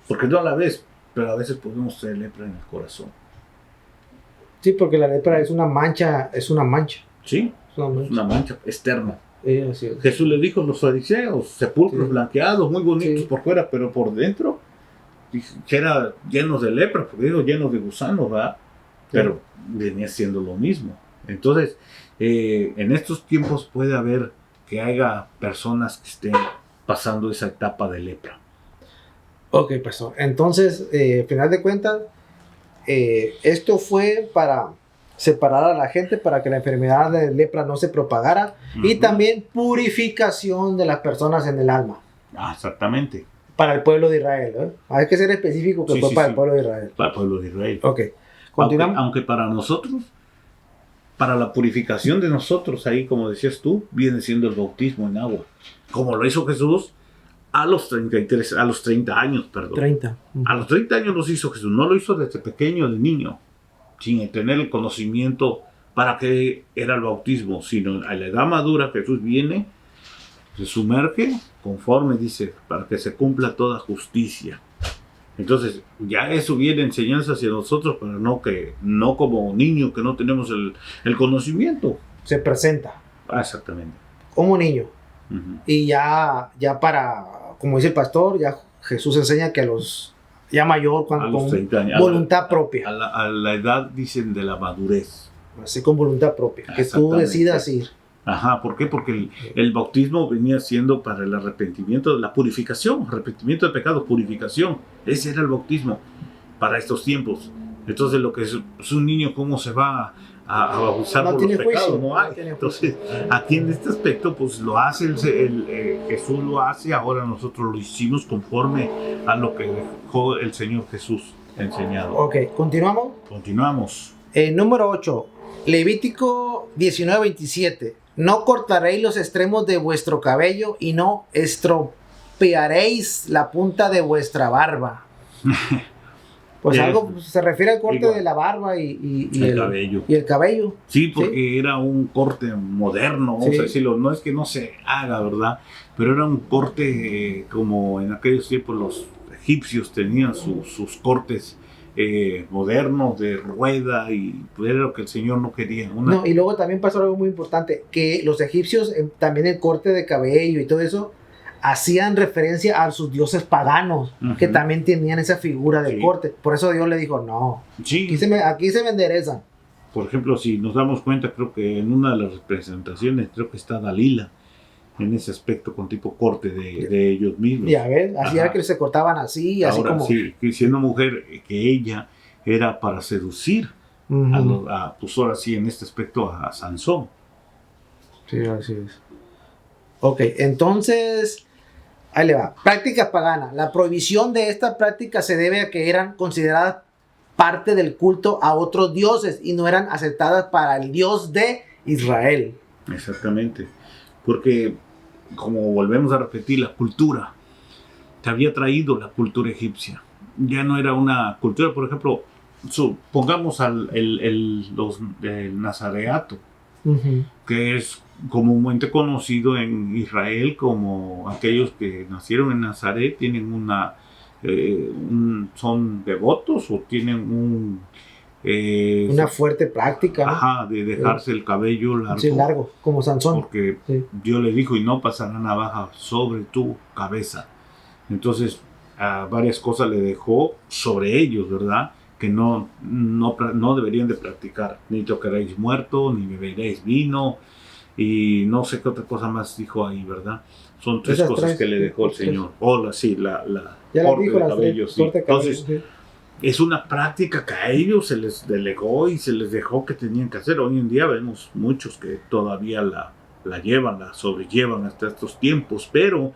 Porque no a la vez, pero a veces podemos tener lepra en el corazón. Sí, porque la lepra es una mancha. Sí, es una mancha externa. Así es. Jesús le dijo a los fariseos: sepulcros blanqueados, muy bonitos por fuera, pero por dentro que era llenos de lepra, porque digo llenos de gusanos, ¿verdad? Pero venía siendo lo mismo. Entonces, en estos tiempos puede haber que haya personas que estén pasando esa etapa de lepra. Ok, pastor. Entonces, al final de cuentas, esto fue para separar a la gente, para que la enfermedad de lepra no se propagara, y también purificación de las personas en el alma. Exactamente. Para el pueblo de Israel, ¿eh? Hay que ser específico que fue para el pueblo de Israel. Para el pueblo de Israel. Ok. Continuamos. Aunque para nosotros, para la purificación de nosotros, ahí como decías tú, viene siendo el bautismo en agua. Como lo hizo Jesús a los 30 años, perdón. 30. A los 30 años los hizo Jesús. No lo hizo desde pequeño, de niño, sin tener el conocimiento para qué era el bautismo, sino a la edad madura Jesús viene, se sumerge, conforme dice, para que se cumpla toda justicia. Entonces, ya eso viene enseñanza hacia nosotros, para no como niño que no tenemos el conocimiento. Se presenta. Exactamente. Como niño. Y ya para, como dice el pastor, ya Jesús enseña que ya mayor, a los 30 años, voluntad propia. A la edad, dicen, de la madurez. Así con voluntad propia. Que tú decidas ir. Ajá, ¿por qué? Porque el bautismo venía siendo para el arrepentimiento, la purificación, arrepentimiento de pecado, purificación. Ese era el bautismo para estos tiempos. Entonces, lo que es un niño, ¿cómo se va a bautizar por los pecados? No hay. Entonces, aquí en este aspecto, pues lo hace Jesús lo hace, ahora nosotros lo hicimos conforme a lo que dejó el Señor Jesús enseñado. Ok, ¿continuamos? Continuamos. Número 8, Levítico 19:27. No cortaréis los extremos de vuestro cabello y no estropearéis la punta de vuestra barba. Pues algo se refiere al corte de la barba y el cabello. Y el cabello. Sí, porque era un corte moderno, vamos a decirlo. No es que no se haga, ¿verdad? Pero era un corte como en aquellos tiempos los egipcios tenían sus cortes modernos de rueda, y era lo que el Señor no quería. No, y luego también pasó algo muy importante, que los egipcios, también el corte de cabello y todo eso, hacían referencia a sus dioses paganos, que también tenían esa figura de corte. Por eso Dios le dijo, no, aquí se me enderezan. Por ejemplo, si nos damos cuenta, creo que en una de las representaciones, creo que está Dalila, en ese aspecto con tipo corte de ellos mismos. Ya ves, así era que se cortaban así, así como... Sí, siendo mujer, que ella era para seducir pues ahora sí, en este aspecto a Sansón. Sí, así es. Ok, entonces, ahí le va. Prácticas paganas. La prohibición de esta práctica se debe a que eran consideradas parte del culto a otros dioses y no eran aceptadas para el Dios de Israel. Exactamente. Porque, como volvemos a repetir, la cultura te había traído la cultura egipcia. Ya no era una cultura, por ejemplo, pongamos el nazareato, que es comúnmente conocido en Israel como aquellos que nacieron en Nazaret, tienen son devotos o tienen una fuerte práctica, ¿no? Ajá, de dejarse el cabello largo. Sí, largo, como Sansón. Porque Dios le dijo, y no pasará navaja sobre tu cabeza. Entonces, varias cosas le dejó sobre ellos, ¿verdad? Que no deberían de practicar. Ni tocaréis muerto, ni beberéis vino, y no sé qué otra cosa más dijo ahí, ¿verdad? Son tres cosas que le dejó el Señor. Ya corte dijo, de cabello, sí. Entonces, sí. Es una práctica que a ellos se les delegó y se les dejó que tenían que hacer. Hoy en día vemos muchos que todavía la llevan, la sobrellevan hasta estos tiempos. Pero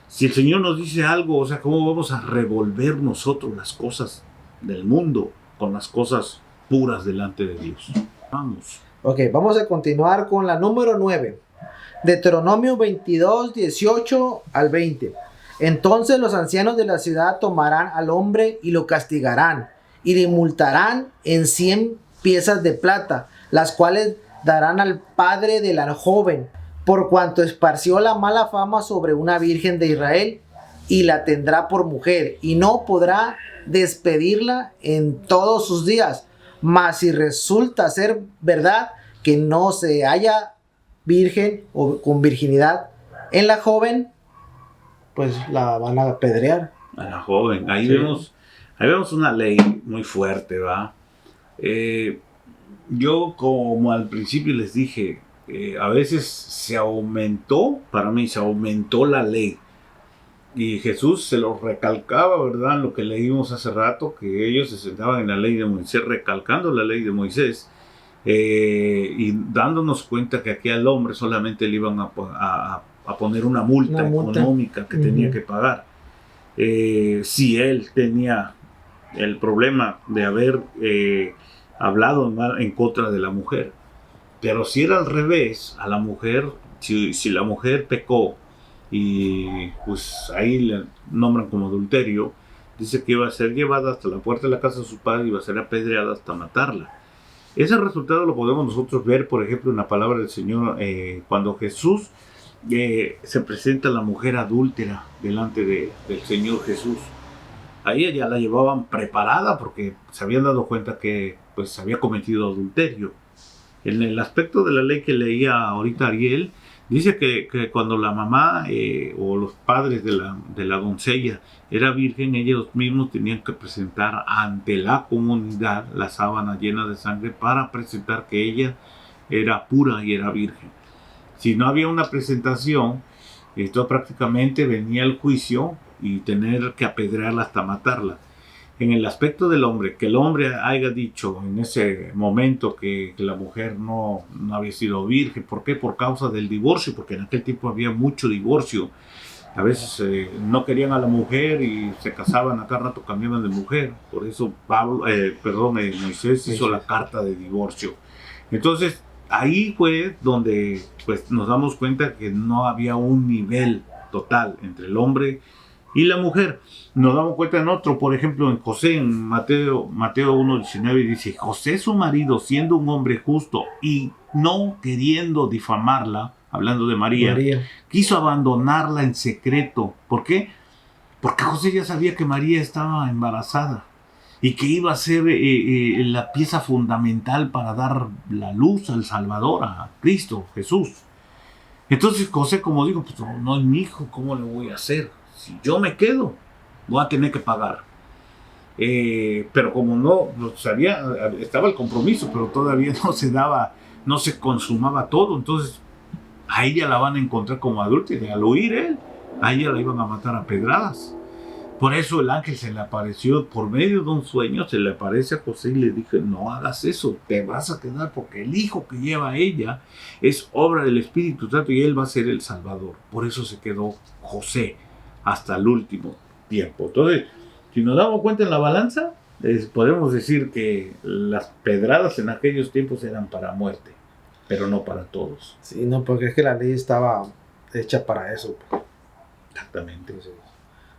si el Señor nos dice algo, o sea, ¿cómo vamos a revolver nosotros las cosas del mundo con las cosas puras delante de Dios? Vamos. Ok, vamos a continuar con la número 9. Deuteronomio 22, 18 al 20. Entonces los ancianos de la ciudad tomarán al hombre y lo castigarán y le multarán en 100 piezas de plata, las cuales darán al padre de la joven, por cuanto esparció la mala fama sobre una virgen de Israel, y la tendrá por mujer, y no podrá despedirla en todos sus días. Mas si resulta ser verdad que no se haya virgen o con virginidad en la joven, pues la van a apedrear. A la joven. Ahí vemos una ley muy fuerte, ¿va? Yo, como al principio les dije, a veces para mí se aumentó la ley. Y Jesús se lo recalcaba, ¿verdad? Lo que leímos hace rato, que ellos se sentaban en la ley de Moisés, recalcando la ley de Moisés, y dándonos cuenta que aquí al hombre solamente le iban a poner una multa económica que tenía que pagar. Si él tenía el problema de haber hablado en contra de la mujer. Pero si era al revés, a la mujer, si la mujer pecó y pues ahí le nombran como adulterio, dice que iba a ser llevada hasta la puerta de la casa de su padre y iba a ser apedreada hasta matarla. Ese resultado lo podemos nosotros ver, por ejemplo, en la palabra del Señor, cuando Jesús se presenta a la mujer adúltera delante del Señor Jesús. a ella ya la llevaban preparada porque se habían dado cuenta que pues había cometido adulterio. En el aspecto de la ley que leía ahorita Ariel, dice que cuando la mamá o los padres de la doncella era virgen, ellos mismos tenían que presentar ante la comunidad la sábana llena de sangre para presentar que ella era pura y era virgen. Si no había una presentación, esto prácticamente venía el juicio y tener que apedrearla hasta matarla. En el aspecto del hombre, que el hombre haya dicho en ese momento que la mujer no había sido virgen. ¿Por qué? Por causa del divorcio, porque en aquel tiempo había mucho divorcio. A veces no querían a la mujer y se casaban a cada rato, cambiaban de mujer. Por eso Moisés hizo la carta de divorcio. Entonces, ahí fue donde pues, nos damos cuenta que no había un nivel total entre el hombre y la mujer. Nos damos cuenta en otro, por ejemplo, en José, en Mateo 1:19, dice: José, su marido, siendo un hombre justo y no queriendo difamarla, hablando de María, quiso abandonarla en secreto. ¿Por qué? Porque José ya sabía que María estaba embarazada y que iba a ser la pieza fundamental para dar la luz al Salvador, a Cristo, Jesús. Entonces José, como digo, pues no es mi hijo, ¿cómo le voy a hacer? Si yo me quedo, voy a tener que pagar. Pero como no sabía, estaba el compromiso, pero todavía no se daba, no se consumaba todo. Entonces a ella la van a encontrar como adulta y al oír él, a ella la iban a matar a pedradas. Por eso el ángel se le apareció por medio de un sueño, se le aparece a José y le dije: no hagas eso, te vas a quedar, porque el hijo que lleva ella es obra del Espíritu Santo y él va a ser el Salvador. Por eso se quedó José hasta el último tiempo. Entonces, si nos damos cuenta en la balanza, podemos decir que las pedradas en aquellos tiempos eran para muerte, pero no para todos. Sí, no, porque es que la ley estaba hecha para eso. Exactamente. Sí.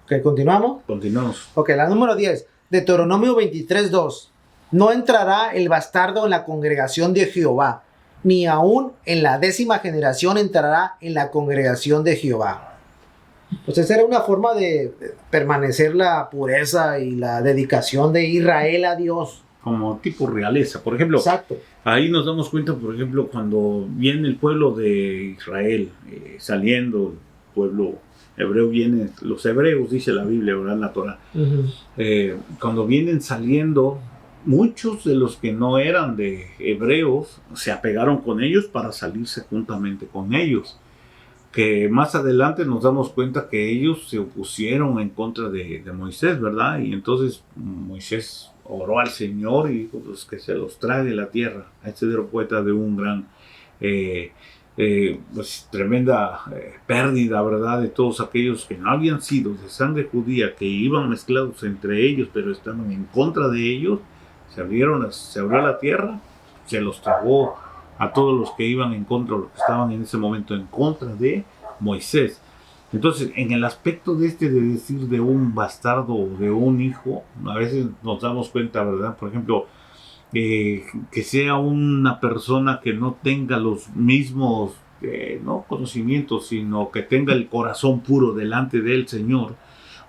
Ok, ¿continuamos? Continuamos. Ok, la número 10. Deuteronomio 23:2. No entrará el bastardo en la congregación de Jehová, ni aún en la 10ª generación entrará en la congregación de Jehová. Pues esa era una forma de permanecer la pureza y la dedicación de Israel a Dios. Como tipo realeza, por ejemplo. Exacto. Ahí nos damos cuenta, por ejemplo, cuando viene el pueblo de Israel saliendo, el pueblo hebreo viene, los hebreos, dice la Biblia, ¿verdad? En la Torah. Cuando vienen saliendo, muchos de los que no eran de hebreos se apegaron con ellos para salirse juntamente con ellos. Que más adelante nos damos cuenta que ellos se opusieron en contra de Moisés, ¿verdad? Y entonces Moisés oró al Señor y dijo pues, que se los trae de la tierra. Ahí se dieron cuenta de un gran, pues, tremenda pérdida, ¿verdad? De todos aquellos que no habían sido de sangre judía, que iban mezclados entre ellos, pero estaban en contra de ellos. Se abrió la tierra, se los tragó a todos los que iban en contra, los que estaban en ese momento en contra de Moisés. Entonces, en el aspecto de decir de un bastardo o de un hijo, a veces nos damos cuenta, ¿verdad? Por ejemplo, que sea una persona que no tenga los mismos, no conocimientos, sino que tenga el corazón puro delante del Señor,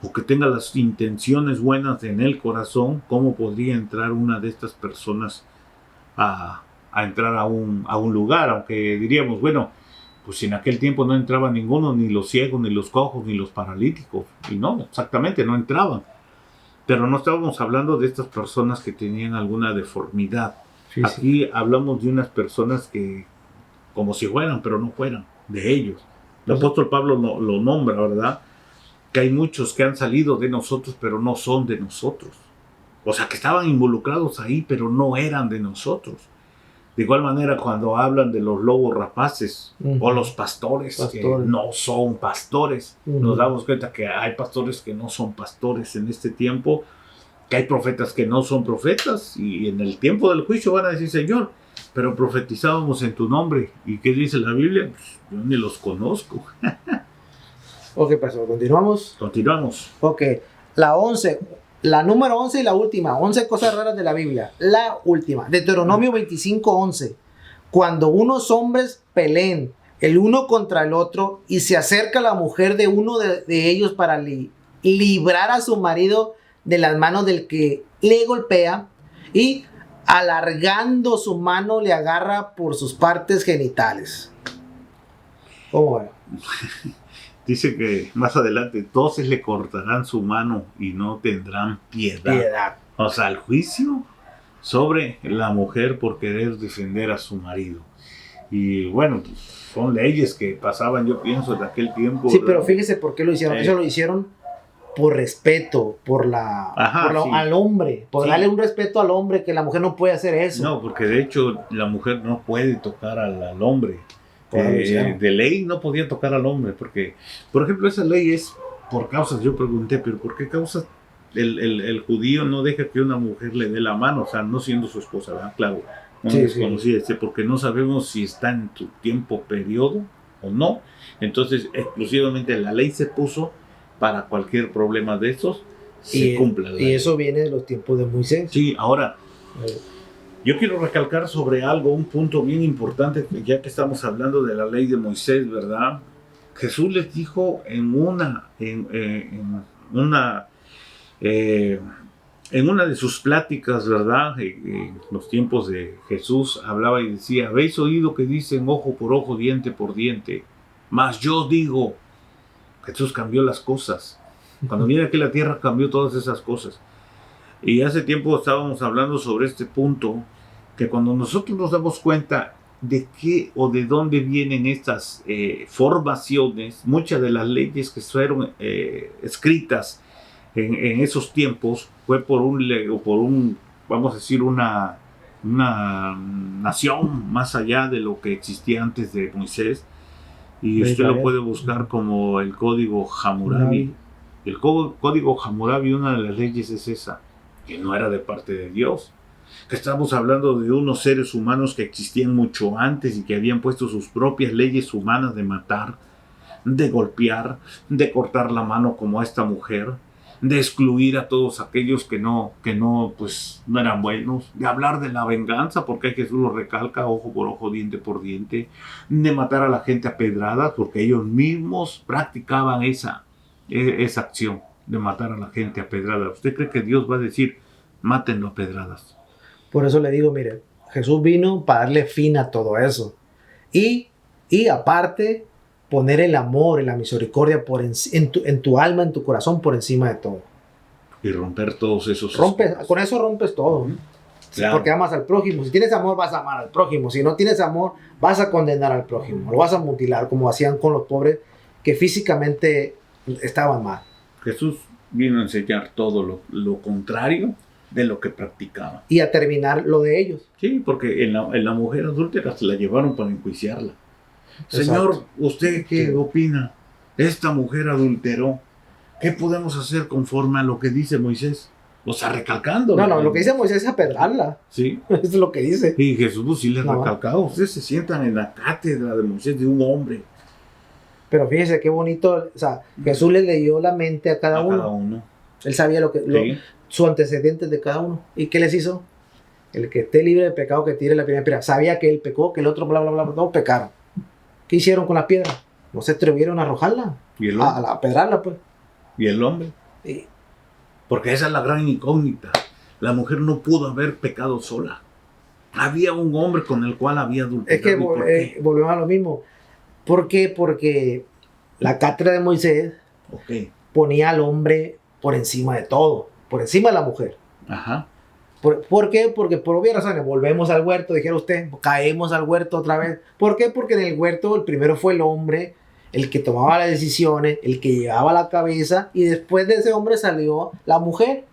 o que tenga las intenciones buenas en el corazón, ¿cómo podría entrar una de estas personas a entrar a un lugar? Aunque diríamos, bueno, pues en aquel tiempo no entraba ninguno, ni los ciegos, ni los cojos, ni los paralíticos. Y no, exactamente, no entraban. Pero no estábamos hablando de estas personas que tenían alguna deformidad. Sí, aquí sí. Hablamos de unas personas que, como si fueran, pero no fueran, de ellos. El apóstol Pablo lo nombra, ¿verdad? Que hay muchos que han salido de nosotros, pero no son de nosotros. O sea, que estaban involucrados ahí, pero no eran de nosotros. De igual manera, cuando hablan de los lobos rapaces o los pastores que no son pastores, nos damos cuenta que hay pastores que no son pastores en este tiempo, que hay profetas que no son profetas, y en el tiempo del juicio van a decir: Señor, pero profetizábamos en tu nombre. ¿Y qué dice la Biblia? Pues, yo ni los conozco. Ok, pastor, ¿continuamos? Continuamos. Ok, la 11. La número 11 y la última, 11 cosas raras de la Biblia. La última, Deuteronomio 25:11. Cuando unos hombres peleen el uno contra el otro y se acerca la mujer de uno de ellos para librar a su marido de las manos del que le golpea y alargando su mano le agarra por sus partes genitales. ¿Cómo ve? Dice que más adelante, entonces le cortarán su mano y no tendrán piedad. O sea, el juicio sobre la mujer por querer defender a su marido. Y bueno, son leyes que pasaban, yo pienso, en aquel tiempo. Sí, pero fíjese por qué lo hicieron. Eso lo hicieron por respeto, al hombre, por darle un respeto al hombre, que la mujer no puede hacer eso. No, porque de hecho la mujer no puede tocar al hombre. De ley no podía tocar al hombre, porque, por ejemplo, esa ley es por causas. Yo pregunté, pero ¿por qué causas el judío no deja que una mujer le dé la mano? O sea, no siendo su esposa, ¿verdad? Claro, no desconocida, porque no sabemos si está en su tiempo periodo o no. Entonces, exclusivamente la ley se puso para cualquier problema de estos, se cumpla la ley. Y eso viene de los tiempos de Moisés. Sí, ahora... Yo quiero recalcar sobre algo, un punto bien importante, ya que estamos hablando de la ley de Moisés, ¿verdad? Jesús les dijo en una de sus pláticas, ¿verdad? En los tiempos de Jesús hablaba y decía: habéis oído que dicen ojo por ojo, diente por diente, mas yo digo. Jesús cambió las cosas. Cuando viene aquí a la tierra cambió todas esas cosas. Y hace tiempo estábamos hablando sobre este punto, que cuando nosotros nos damos cuenta de qué o de dónde vienen estas formaciones, muchas de las leyes que fueron escritas en esos tiempos fue por un, vamos a decir, una nación más allá de lo que existía antes de Moisés. Y usted lo puede buscar como el Código Hammurabi. El Código Hammurabi, una de las leyes es esa, que no era de parte de Dios, que estamos hablando de unos seres humanos que existían mucho antes y que habían puesto sus propias leyes humanas de matar, de golpear, de cortar la mano como a esta mujer, de excluir a todos aquellos que no eran buenos, de hablar de la venganza, porque Jesús lo recalca, ojo por ojo, diente por diente, de matar a la gente a pedradas, porque ellos mismos practicaban esa acción de matar a la gente a pedradas. ¿Usted cree que Dios va a decir, mátenlo a pedradas? Por eso le digo, mire, Jesús vino para darle fin a todo eso. Y aparte, poner el amor y la misericordia en tu alma, en tu corazón, por encima de todo. Y romper todos esos... Con eso rompes todo. Claro. Porque amas al prójimo. Si tienes amor, vas a amar al prójimo. Si no tienes amor, vas a condenar al prójimo. Lo vas a mutilar, como hacían con los pobres que físicamente estaban mal. Jesús vino a enseñar todo lo contrario de lo que practicaban. Y a terminar lo de ellos. Sí, porque en la mujer adúltera se la llevaron para enjuiciarla. Exacto. Señor, ¿usted qué opina? Esta mujer adulteró. ¿Qué podemos hacer conforme a lo que dice Moisés? O sea, recalcando. No, lo que dice Moisés es apedrarla. Sí. Eso es lo que dice. Y Jesús sí les recalcaba. Ustedes se sientan en la cátedra de Moisés, de un hombre. Pero fíjese qué bonito. O sea, Jesús le leyó la mente a cada uno. Él sabía su antecedentes de cada uno. ¿Y qué les hizo? El que esté libre de pecado, que tire la primera piedra. Sabía que él pecó, que el otro, bla, bla, bla, no pecaron. ¿Qué hicieron con la piedra? No se atrevieron a arrojarla. ¿Y el hombre? A pedrarla, pues. ¿Y el hombre? Sí. Porque esa es la gran incógnita. La mujer no pudo haber pecado sola. Había un hombre con el cual había adulterado. Es que volvemos a lo mismo. ¿Por qué? Porque la cátedra de Moisés ponía al hombre por encima de todo. Por encima de la mujer. Ajá. ¿Por qué? Porque por obvias razones, volvemos al huerto, dijera usted, caemos al huerto otra vez. ¿Por qué? Porque en el huerto el primero fue el hombre, el que tomaba las decisiones, el que llevaba la cabeza, y después de ese hombre salió la mujer,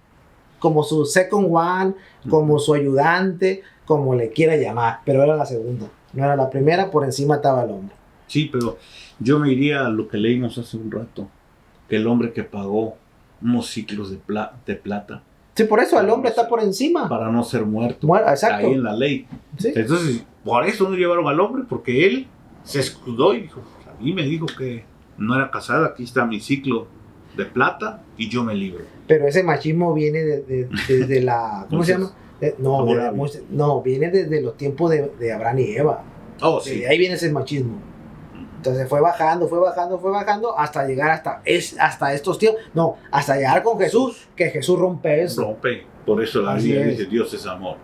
como su second one, como su ayudante, como le quiera llamar, pero era la segunda, no era la primera, por encima estaba el hombre. Sí, pero yo me iría a lo que leímos hace un rato, que el hombre que pagó unos ciclos de plata. Sí, por eso el hombre está por encima. Para no ser muerto. Exacto. Ahí en la ley. ¿Sí? Entonces, por eso no llevaron al hombre, porque él se escudó y dijo, a mí me dijo que no era casada, aquí está mi ciclo de plata y yo me libro. Pero ese machismo viene desde la... ¿Cómo se llama? No, viene desde los tiempos de Abraham y Eva. Oh, sí. De ahí viene ese machismo. Entonces fue bajando hasta llegar hasta estos tiempos. No, hasta llegar con Jesús, que Jesús rompe eso. Rompe. Por eso la Biblia dice Dios es amor.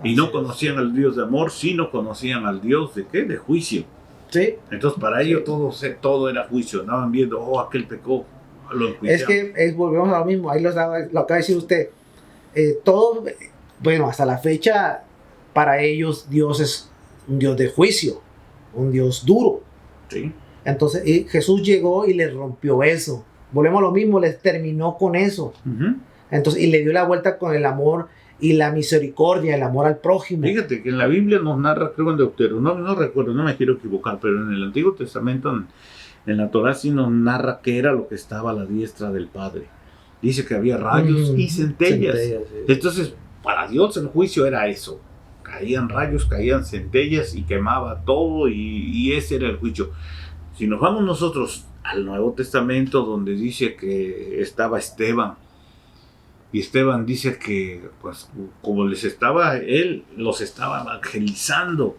Y no conocían al Dios de amor, sino conocían al Dios de ¿qué? De juicio. Sí. Entonces para ellos todo era juicio. Andaban viendo, aquel pecó. Es que volvemos a lo mismo. Ahí lo acaba de decir usted. Todo, bueno, hasta la fecha, para ellos Dios es un Dios de juicio, un Dios duro. Sí. Entonces Jesús llegó y les rompió eso. Volvemos a lo mismo, les terminó con eso. Entonces, y le dio la vuelta con el amor y la misericordia, el amor al prójimo. Fíjate que en la Biblia nos narra, creo en Deuteronomio, no recuerdo, no me quiero equivocar, pero en el Antiguo Testamento, en la Torá sí nos narra qué era lo que estaba a la diestra del Padre. Dice que había rayos y centellas. Sí. Entonces, para Dios el juicio era eso. Caían rayos, caían centellas y quemaba todo y ese era el juicio. Si nos vamos nosotros al Nuevo Testamento, donde dice que estaba Esteban, y Esteban dice que, pues, como él los estaba evangelizando,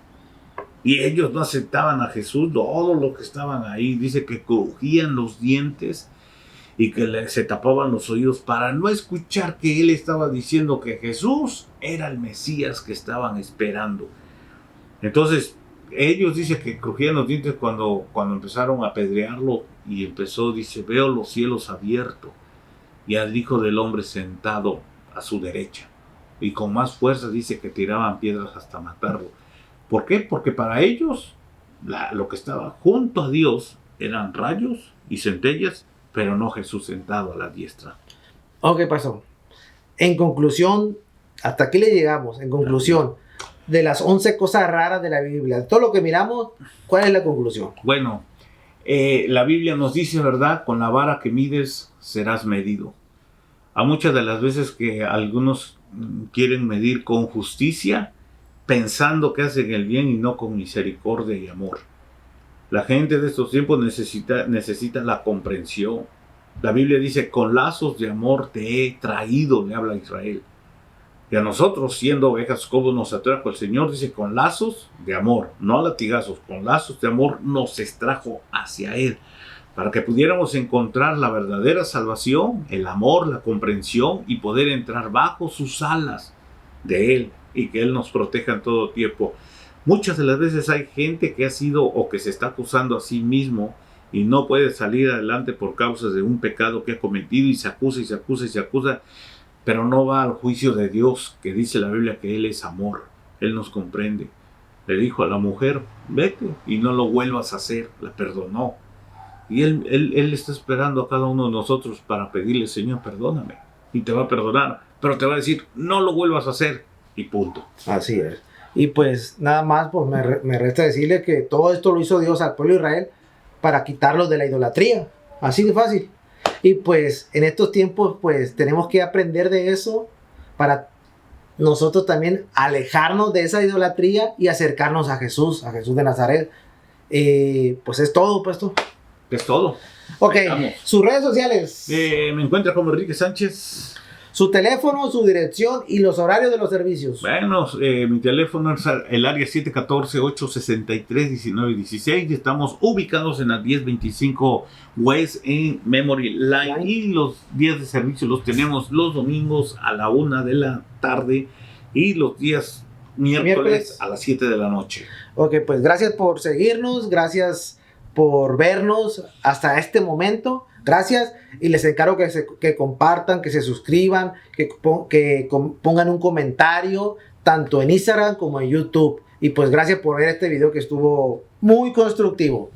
y ellos no aceptaban a Jesús, todos los que estaban ahí, dice que crujían los dientes y que se tapaban los oídos para no escuchar que él estaba diciendo que Jesús era el Mesías que estaban esperando. Entonces, ellos dicen que crujían los dientes cuando empezaron a apedrearlo y empezó, dice, veo los cielos abiertos y al Hijo del Hombre sentado a su derecha. Y con más fuerza dice que tiraban piedras hasta matarlo. ¿Por qué? Porque para ellos lo que estaba junto a Dios eran rayos y centellas, pero no Jesús sentado a la diestra. Ok, pasó. En conclusión, hasta aquí le llegamos. En conclusión, de las 11 cosas raras de la Biblia, de todo lo que miramos, ¿cuál es la conclusión? Bueno, la Biblia nos dice, ¿verdad? Con la vara que mides serás medido. A muchas de las veces que algunos quieren medir con justicia, pensando que hacen el bien y no con misericordia y amor. La gente de estos tiempos necesita la comprensión. La Biblia dice, con lazos de amor te he traído, le habla a Israel. Y a nosotros, siendo ovejas, como nos atrajo el Señor, dice, con lazos de amor, no a latigazos, con lazos de amor nos extrajo hacia Él, para que pudiéramos encontrar la verdadera salvación, el amor, la comprensión y poder entrar bajo sus alas de Él y que Él nos proteja en todo tiempo. Muchas de las veces hay gente que ha sido o que se está acusando a sí mismo y no puede salir adelante por causa de un pecado que ha cometido y se acusa y se acusa y se acusa, pero no va al juicio de Dios, que dice la Biblia que Él es amor, Él nos comprende. Le dijo a la mujer, vete y no lo vuelvas a hacer, la perdonó. Y él está esperando a cada uno de nosotros para pedirle, Señor, perdóname. Y te va a perdonar, pero te va a decir, no lo vuelvas a hacer y punto. Así es. Y pues nada más, pues me resta decirle que todo esto lo hizo Dios al pueblo de Israel para quitarlos de la idolatría. Así de fácil. Y pues en estos tiempos pues tenemos que aprender de eso para nosotros también alejarnos de esa idolatría y acercarnos a Jesús de Nazaret. Pues es todo, puesto. Es todo. Ok, sus redes sociales. Me encuentra como Enrique Sánchez. Su teléfono, su dirección y los horarios de los servicios. Bueno, mi teléfono es el área 714-863-1916. Estamos ubicados en la 1025 West en Memory Line. Y los días de servicio los tenemos los domingos a la 1 de la tarde y los días miércoles a las 7 de la noche. Ok, pues gracias por seguirnos, gracias por vernos hasta este momento. Gracias, y les encargo que compartan, que se suscriban, que pongan un comentario, tanto en Instagram como en YouTube. Y pues gracias por ver este video que estuvo muy constructivo.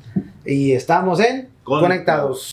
Y estamos en Conectados.